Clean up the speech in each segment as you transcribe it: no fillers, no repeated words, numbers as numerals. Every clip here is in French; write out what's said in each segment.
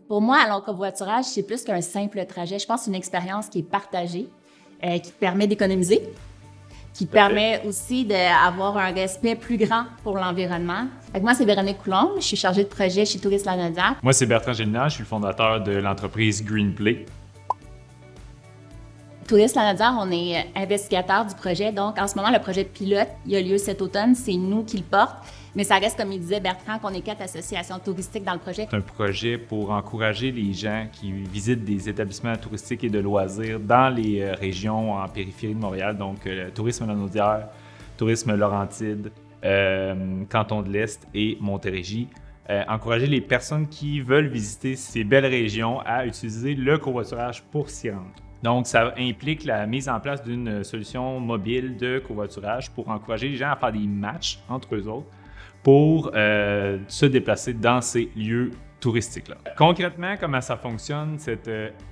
Pour moi, alors covoiturage, c'est plus qu'un simple trajet. Je pense que c'est une expérience qui est partagée, qui te permet d'économiser, qui te permet aussi d'avoir un respect plus grand pour l'environnement. Fait que moi, c'est Véronique Coulombe, je suis chargée de projet chez Tourisme Lanaudière. Moi, c'est Bertrand Gélinas, je suis le fondateur de l'entreprise Greenplay. Tourisme Lanaudière, on est investigateur du projet. Donc, en ce moment, le projet pilote, il a lieu cet automne. C'est nous qui le porte. Mais ça reste, comme il disait Bertrand, qu'on est 4 associations touristiques dans le projet. C'est un projet pour encourager les gens qui visitent des établissements touristiques et de loisirs dans les régions en périphérie de Montréal. Donc, le tourisme Lanaudière, tourisme Laurentide, Canton de l'Est et Montérégie. Encourager les personnes qui veulent visiter ces belles régions à utiliser le covoiturage pour s'y rendre. Donc, ça implique la mise en place d'une solution mobile de covoiturage pour encourager les gens à faire des matchs entre eux autres pour se déplacer dans ces lieux touristiques-là. Concrètement, comment ça fonctionne, cette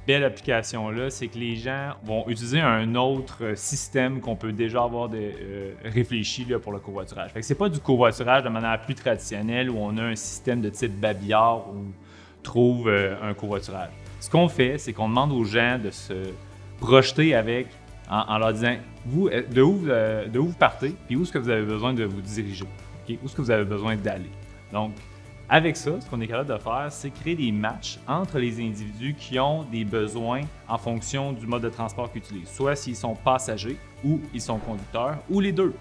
belle application-là, c'est que les gens vont utiliser un autre système qu'on peut déjà avoir réfléchi là, pour le covoiturage. Fait que c'est pas du covoiturage de manière plus traditionnelle où on a un système de type babillard où on trouve un covoiturage. Ce qu'on fait, c'est qu'on demande aux gens de se projeter avec, en leur disant de où vous partez, puis où est-ce que vous avez besoin de vous diriger, okay? Où est-ce que vous avez besoin d'aller. Donc, avec ça, ce qu'on est capable de faire, c'est créer des matchs entre les individus qui ont des besoins en fonction du mode de transport qu'ils utilisent, soit s'ils sont passagers ou ils sont conducteurs, ou les deux.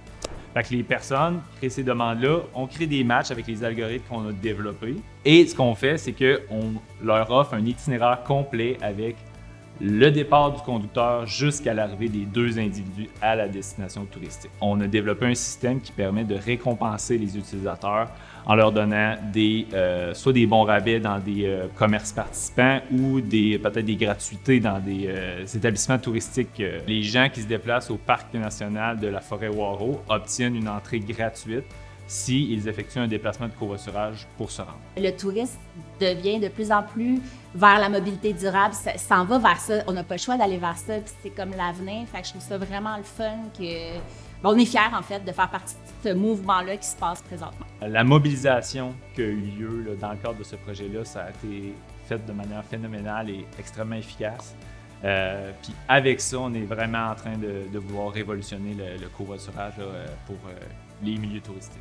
Fait que les personnes créent ces demandes-là, on crée des matchs avec les algorithmes qu'on a développés. Et ce qu'on fait, c'est qu'on leur offre un itinéraire complet avec le départ du conducteur jusqu'à l'arrivée des deux individus à la destination touristique. On a développé un système qui permet de récompenser les utilisateurs en leur donnant soit des bons rabais dans des commerces participants ou peut-être des gratuités dans des établissements touristiques. Les gens qui se déplacent au Parc national de la Forêt-Waro obtiennent une entrée gratuite s'ils effectuent un déplacement de covoiturage pour se rendre. Le tourisme devient de plus en plus vers la mobilité durable, ça s'en va vers ça. On n'a pas le choix d'aller vers ça, puis c'est comme l'avenir. Fait que je trouve ça vraiment le fun que... on est fiers, en fait, de faire partie de ce mouvement-là qui se passe présentement. La mobilisation qui a eu lieu là, dans le cadre de ce projet-là, ça a été fait de manière phénoménale et extrêmement efficace. Puis avec ça, on est vraiment en train de vouloir révolutionner le covoiturage là, pour les milieux touristiques.